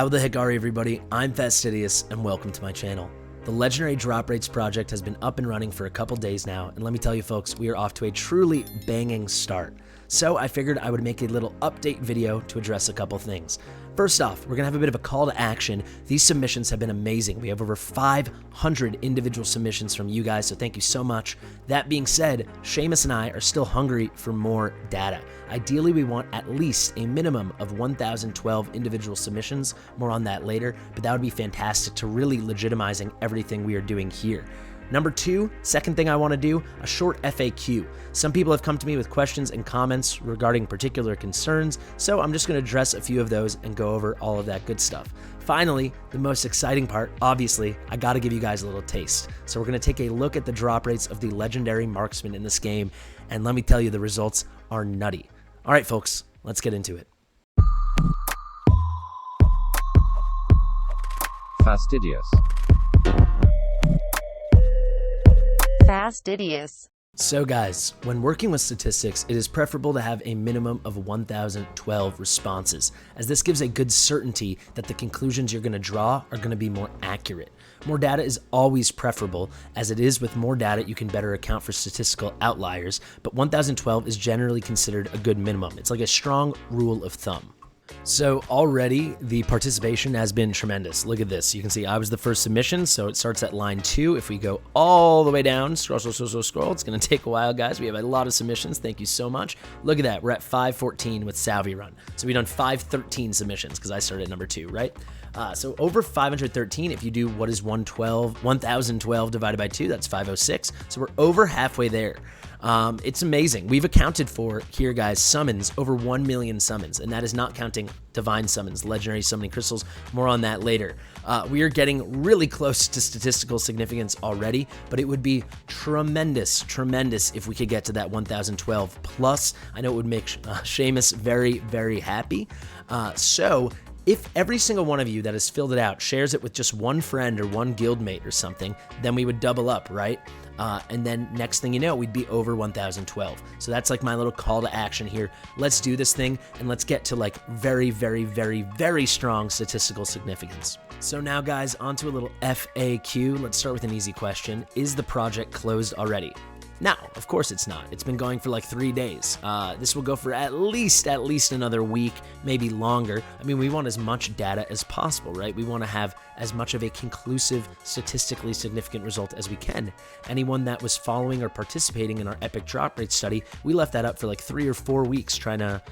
How the heck are you, everybody? I'm Fastidious, and welcome to my channel. The Legendary Drop Rates project has been up and running for a couple days now, and let me tell you folks, we are off to a truly banging start. So I figured I would make a little update video to address a couple things. First off, we're going to have a bit of a call to action. These submissions have been amazing. We have over 500 individual submissions from you guys, so thank you so much. That being said, Seamus and I are still hungry for more data. Ideally, we want at least a minimum of 1,012 individual submissions. More on that later, but that would be fantastic to really legitimizing everything we are doing here. Number two, second thing I want to do, a short FAQ. Some people have come to me with questions and comments regarding particular concerns, so I'm just going to address a few of those and go over all of that good stuff. Finally, the most exciting part, obviously, I got to give you guys a little taste. So we're going to take a look at the drop rates of the legendary marksman in this game, and let me tell you, the results are nutty. All right, folks, let's get into it. Fastidious. Fastidious. So guys, when working with statistics, it is preferable to have a minimum of 1,012 responses, as this gives a good certainty that the conclusions you're going to draw are going to be more accurate. More data is always preferable, as it is with more data you can better account for statistical outliers, but 1,012 is generally considered a good minimum. It's like a strong rule of thumb. So already the participation has been tremendous. Look at this. You can see I was the first submission, so it starts at line 2. If we go all the way down, scroll, it's going to take a while, guys. We have a lot of submissions. Thank you so much. Look at that. We're at 514 with Salvi Run. So we've done 513 submissions because I started at number 2, right? So over 513, if you do what is 1,012 divided by 2, that's 506. So we're over halfway there. It's amazing. We've accounted for here, guys, summons, over 1 million summons, and that is not counting divine summons, legendary summoning crystals. More on that later. We are getting really close to statistical significance already, but it would be tremendous if we could get to that 1,012 plus. I know it would make Seamus very, very happy. So if every single one of you that has filled it out shares it with just one friend or one guildmate or something, then we would double up, right? And then next thing you know, we'd be over 1,012. So that's like my little call to action here. Let's do this thing and let's get to like very, very, very, very strong statistical significance. So now guys, onto a little FAQ. Let's start with an easy question. Is the project closed already? No, of course it's not. It's been going for like 3 days. This will go for at least another week, maybe longer. I mean, we want as much data as possible, right? We want to have as much of a conclusive, statistically significant result as we can. Anyone that was following or participating in our epic drop rate study, we left that up for like 3 or 4 weeks trying to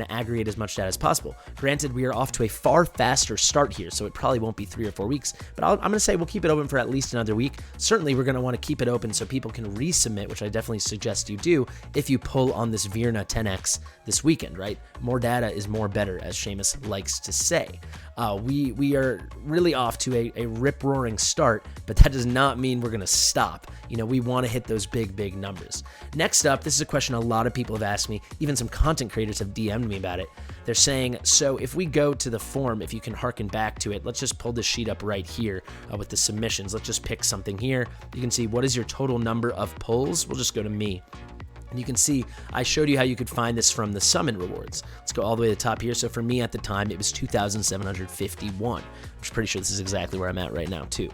aggregate as much data as possible. Granted, we are off to a far faster start here, so it probably won't be 3 or 4 weeks, but I'm going to say we'll keep it open for at least another week. Certainly, we're going to want to keep it open so people can resubmit, which I definitely suggest you do if you pull on this Virna 10x this weekend, right? More data is more better, as Seamus likes to say. We are really off to a rip-roaring start, but that does not mean we're going to stop. You know, we want to hit those big numbers. Next up, this is a question a lot of people have asked me. Even some content creators have DM'd me about it. They're saying, so if we go to the form, if you can harken back to it, let's just pull this sheet up right here with the submissions. Let's just pick something here. You can see what is your total number of pulls. We'll just go to me. And you can see I showed you how you could find this from the summon rewards. Let's go all the way to the top here. So for me at the time, it was 2,751. I'm pretty sure this is exactly where I'm at right now too.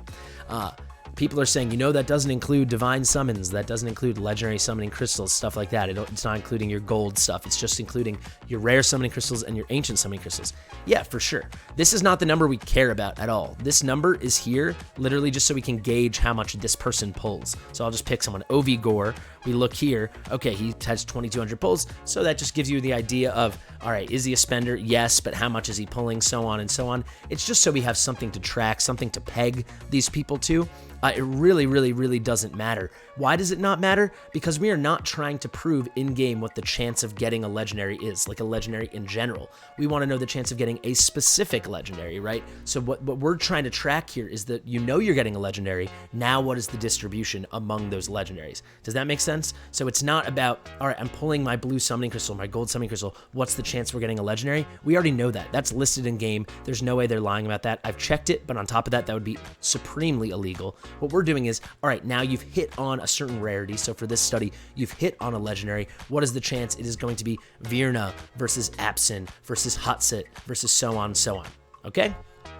People are saying, you know, that doesn't include divine summons, that doesn't include legendary summoning crystals, stuff like that. It's not including your gold stuff. It's just including your rare summoning crystals and your ancient summoning crystals. Yeah, for sure. This is not the number we care about at all. This number is here literally just so we can gauge how much this person pulls. So I'll just pick someone, Ovi Gore. We look here. Okay, he has 2,200 pulls. So that just gives you the idea of, all right, is he a spender? Yes, but how much is he pulling? So on and so on. It's just so we have something to track, something to peg these people to. It really doesn't matter. Why does it not matter? Because we are not trying to prove in-game what the chance of getting a legendary is, like a legendary in general. We want to know the chance of getting a specific legendary, right? So what we're trying to track here is that you know you're getting a legendary. Now what is the distribution among those legendaries? Does that make sense? So it's not about, all right, I'm pulling my blue summoning crystal, my gold summoning crystal. What's the chance we're getting a legendary? We already know that. That's listed in game. There's no way they're lying about that. I've checked it, but on top of that, that would be supremely illegal. What we're doing is, all right, now you've hit on a certain rarity. So for this study, you've hit on a legendary. What is the chance it is going to be Virna versus Absin versus Hotsit versus so on and so on? Okay?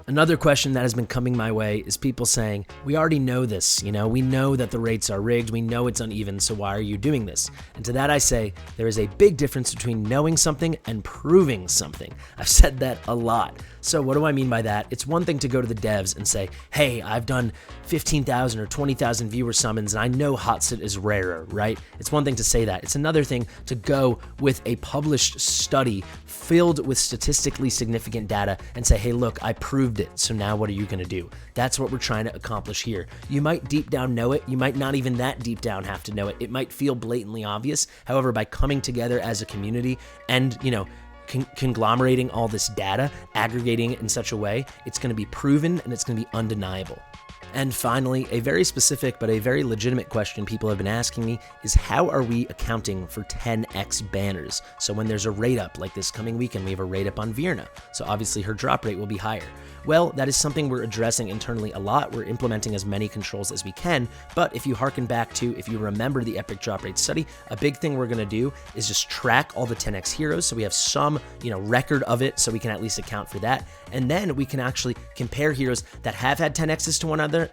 Another question that has been coming my way is people saying, we already know this, we know that the rates are rigged, we know it's uneven, so why are you doing this? And to that I say, there is a big difference between knowing something and proving something. I've said that a lot. So what do I mean by that? It's one thing to go to the devs and say, hey, I've done 15,000 or 20,000 viewer summons and I know hot sit is rarer, right? It's one thing to say that. It's another thing to go with a published study filled with statistically significant data and say, hey, look, I proved it. So now what are you going to do? That's what we're trying to accomplish here. You might deep down know it. You might not even that deep down have to know it. It might feel blatantly obvious. However, by coming together as a community and, conglomerating all this data, aggregating it in such a way, it's going to be proven and it's going to be undeniable. And finally, a very specific but a very legitimate question people have been asking me is, how are we accounting for 10x banners? So when there's a rate up, like this coming weekend, we have a rate up on Virna, so obviously her drop rate will be higher. Well, that is something we're addressing internally a lot. We're implementing as many controls as we can, but if you harken back to, if you remember the epic drop rate study, a big thing we're going to do is just track all the 10x heroes, so we have some, record of it, so we can at least account for that, and then we can actually compare heroes that have had 10x's to one another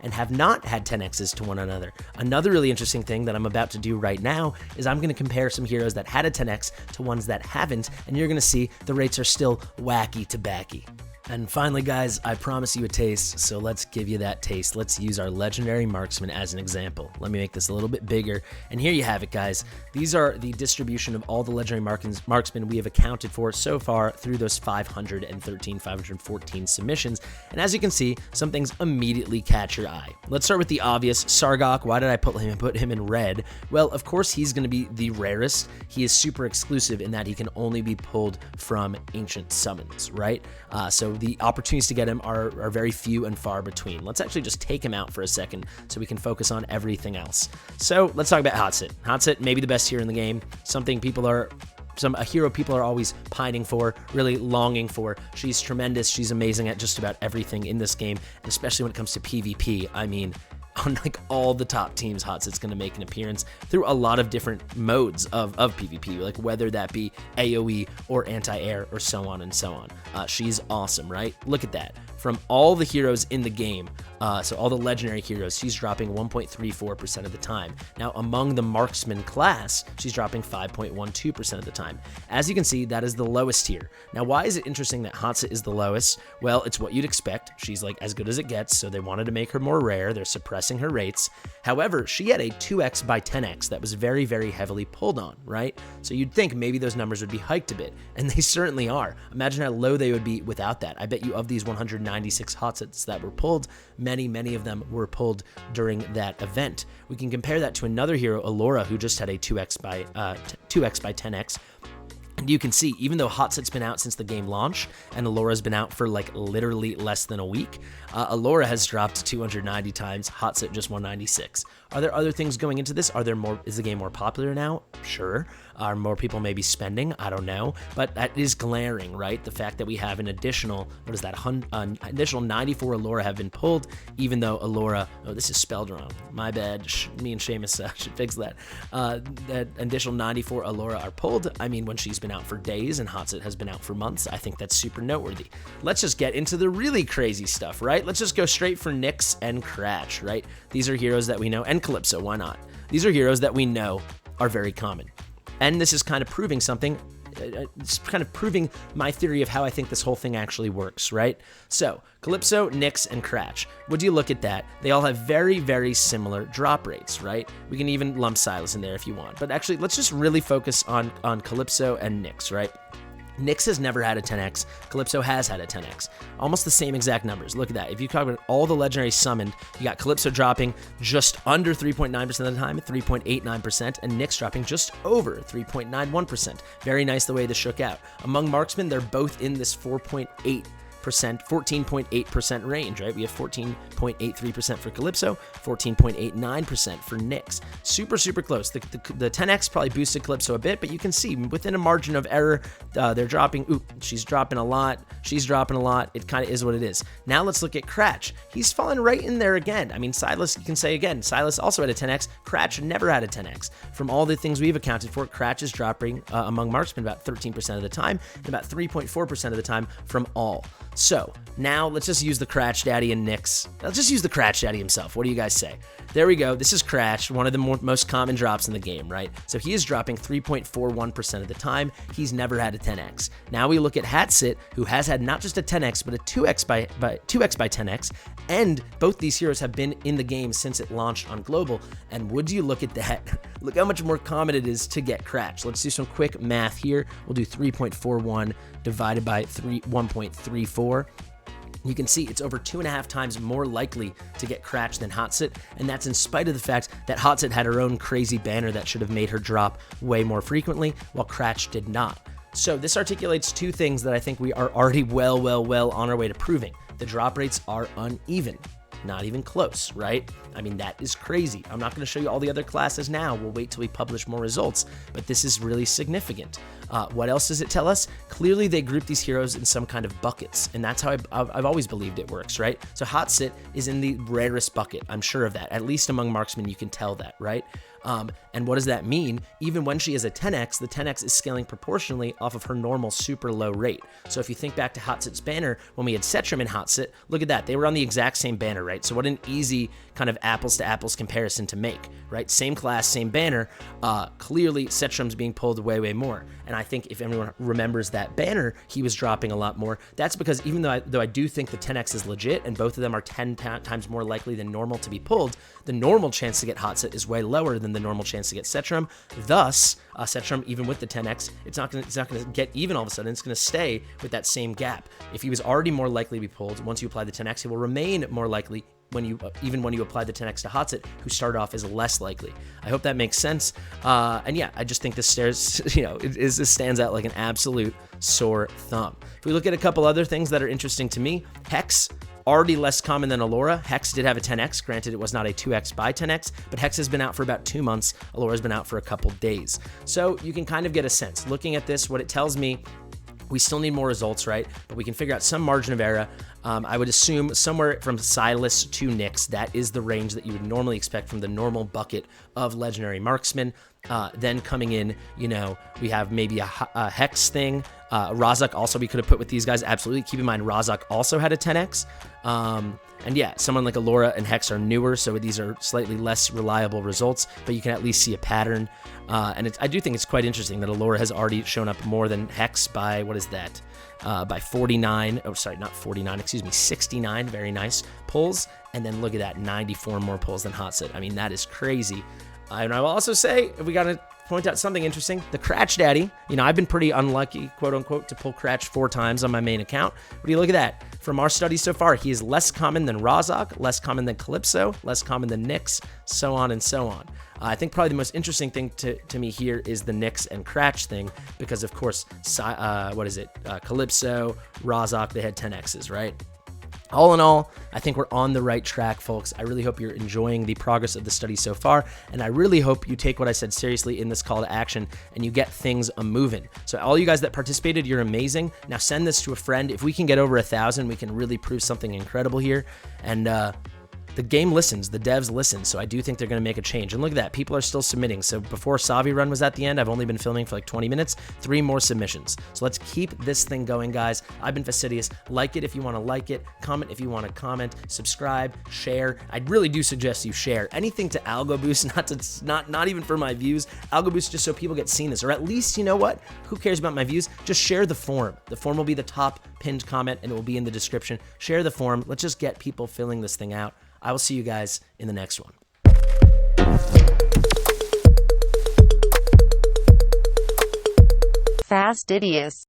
and have not had 10x's to one another. Another really interesting thing that I'm about to do right now is I'm going to compare some heroes that had a 10x to ones that haven't, and you're going to see the rates are still wacky to backy. And finally, guys, I promise you a taste, so let's give you that taste. Let's use our legendary marksman as an example. Let me make this a little bit bigger, and here you have it, guys. These are the distribution of all the legendary marksmen we have accounted for so far through those 514 submissions, and as you can see, some things immediately catch your eye. Let's start with the obvious, Sargok. Why did I put him in red? Well, of course, he's going to be the rarest. He is super exclusive in that he can only be pulled from ancient summons, right? So the opportunities to get him are very few and far between. Let's actually just take him out for a second so we can focus on everything else. So let's talk about Hotsit. Hotsit may be the best hero in the game, a hero people are always pining for, really longing for. She's tremendous. She's amazing at just about everything in this game, and especially when it comes to PvP. I mean, on all the top teams, Hotsit's going to make an appearance through a lot of different modes of PvP, like whether that be AoE or anti-air or so on and so on. She's awesome, right? Look at that. From all the heroes in the game, so all the legendary heroes, she's dropping 1.34% of the time. Now, among the marksman class, she's dropping 5.12% of the time. As you can see, that is the lowest tier. Now, why is it interesting that Hotsit is the lowest? Well, it's what you'd expect. She's as good as it gets, so they wanted to make her more rare. They're suppressing her rates. However, she had a 2x by 10x that was very, very heavily pulled on, right? So you'd think maybe those numbers would be hiked a bit, and they certainly are. Imagine how low they would be without that. I bet you of these 196 Hotsits that were pulled, many of them were pulled during that event. We can compare that to another hero, Allura, who just had a 2x by 10x. And you can see, even though Hotsit's been out since the game launch, and Allura's been out for literally less than a week, Allura has dropped 290 times, Hotsit just 196. Are there other things going into this? Is the game more popular now? Sure. Are more people maybe spending? I don't know. But that is glaring, right? The fact that we have an additional, additional 94 Allura have been pulled, even though Allura, oh, this is spelled wrong. My bad. Me and Seamus should fix that. That additional 94 Allura are pulled. I mean, when she's been out for days and Hotsit has been out for months, I think that's super noteworthy. Let's just get into the really crazy stuff, right? Let's just go straight for Nyx and Cratch, right? These are heroes that we know, and Calypso, why not? These are heroes that we know are very common. And this is kind of proving something. It's kind of proving my theory of how I think this whole thing actually works, right? So, Calypso, Nyx, and Cratch. Would you look at that? They all have very, very similar drop rates, right? We can even lump Sylas in there if you want. But actually, let's just really focus on Calypso and Nyx, right? Nyx has never had a 10x. Calypso has had a 10x. Almost the same exact numbers. Look at that. If you talk about all the legendaries summoned, you got Calypso dropping just under 3.9% of the time, 3.89%, and Nyx dropping just over 3.91%. Very nice the way this shook out. Among marksmen, they're both in this 14.8% range, right? We have 14.83% for Calypso, 14.89% for Nyx. Super, super close. The 10x probably boosted Calypso a bit, but you can see within a margin of error, they're dropping. Ooh, she's dropping a lot. She's dropping a lot. It kind of is what it is. Now let's look at Cratch. He's fallen right in there again. I mean, Sylas, you can say again, Sylas also had a 10x. Cratch never had a 10x. From all the things we've accounted for, Cratch is dropping among marksmen about 13% of the time and about 3.4% of the time from all. So now let's just use the Cratch Daddy and Nyx. Let's just use the Cratch Daddy himself. What do you guys say? There we go. This is Cratch, one of the most common drops in the game, right? So he is dropping 3.41% of the time. He's never had a 10x. Now we look at Hatsit, who has had not just a 10x, but a 2x by 10x. And both these heroes have been in the game since it launched on global. And would you look at that? Look how much more common it is to get Cratch. Let's do some quick math here. We'll do 3.41 divided by 1.34. You can see it's over 2.5 times more likely to get Cratch than Hatsit, and that's in spite of the fact that Hatsit had her own crazy banner that should have made her drop way more frequently, while Cratch did not. So this articulates two things that I think we are already well on our way to proving. The drop rates are uneven. Not even close, right? I mean, that is crazy. I'm not going to show you all the other classes now. We'll wait till we publish more results, but this is really significant. What else does it tell us? Clearly, they group these heroes in some kind of buckets, and that's how I've always believed it works, right? So Hatsit is in the rarest bucket. I'm sure of that. At least among marksmen, you can tell that, right? And what does that mean? Even when she is a 10x, the 10x is scaling proportionally off of her normal super low rate. So if you think back to Hatsit's banner, when we had Setram and Hatsit, look at that. They were on the exact same banner, right? So what an easy kind of apples to apples comparison to make, right? Same class, same banner. Clearly, Setram's being pulled way more. And I think if anyone remembers that banner, he was dropping a lot more. That's because even though I do think the 10x is legit and both of them are 10 times more likely than normal to be pulled, the normal chance to get Hatsit is way lower than the normal chance to get Setram. Thus, Setram, even with the 10x, it's not going to get even all of a sudden. It's going to stay with that same gap. If he was already more likely to be pulled, once you apply the 10x, he will remain more likely even when you apply the 10x to Hatsit, who started off as less likely. I hope that makes sense. And yeah, I just think this it stands out like an absolute sore thumb. If we look at a couple other things that are interesting to me, Hex, already less common than Allura. Hex did have a 10x. Granted, it was not a 2x by 10x, but Hex has been out for about 2 months. Allura's been out for a couple days. So you can kind of get a sense. Looking at this, what it tells me, we still need more results, right? But we can figure out some margin of error. I would assume somewhere from Silas to Nyx, that is the range that you would normally expect from the normal bucket of legendary marksmen. Then coming in, we have maybe a Hex thing. Razak also we could have put with these guys. Absolutely. Keep in mind, Razak also had a 10x. And yeah, someone like Allura and Hex are newer, so these are slightly less reliable results, but you can at least see a pattern. And I do think it's quite interesting that Allura has already shown up more than Hex by, what is that? By 49, oh sorry, not 49, excuse me, 69, very nice pulls. And then look at that, 94 more pulls than Hatsit. I mean, that is crazy. And I will also say, if we got to point out something interesting, the Cratch Daddy, I've been pretty unlucky, quote unquote, to pull Cratch 4 times on my main account. But you look at that. From our studies so far, he is less common than Razak, less common than Calypso, less common than Nyx, so on and so on. I think probably the most interesting thing to me here is the Nyx and Cratch thing, because of course, Calypso, Razak, they had 10x's, right? All in all, I think we're on the right track, folks. I really hope you're enjoying the progress of the study so far, and I really hope you take what I said seriously in this call to action and you get things a-moving. So all you guys that participated, you're amazing. Now send this to a friend. If we can get over 1,000, we can really prove something incredible here. And the game listens, the devs listen, so I do think they're going to make a change. And look at that, people are still submitting. So before Savi Run was at the end, I've only been filming for like 20 minutes, 3 more submissions. So let's keep this thing going, guys. I've been Fastidious. Like it if you want to like it, comment if you want to comment, subscribe, share. I really do suggest you share anything to algo boost, not even for my views. Algo boost just so people get seen this, or at least, you know what? Who cares about my views? Just share the form. The form will be the top pinned comment and it will be in the description. Share the form. Let's just get people filling this thing out. I will see you guys in the next one. Fastidious.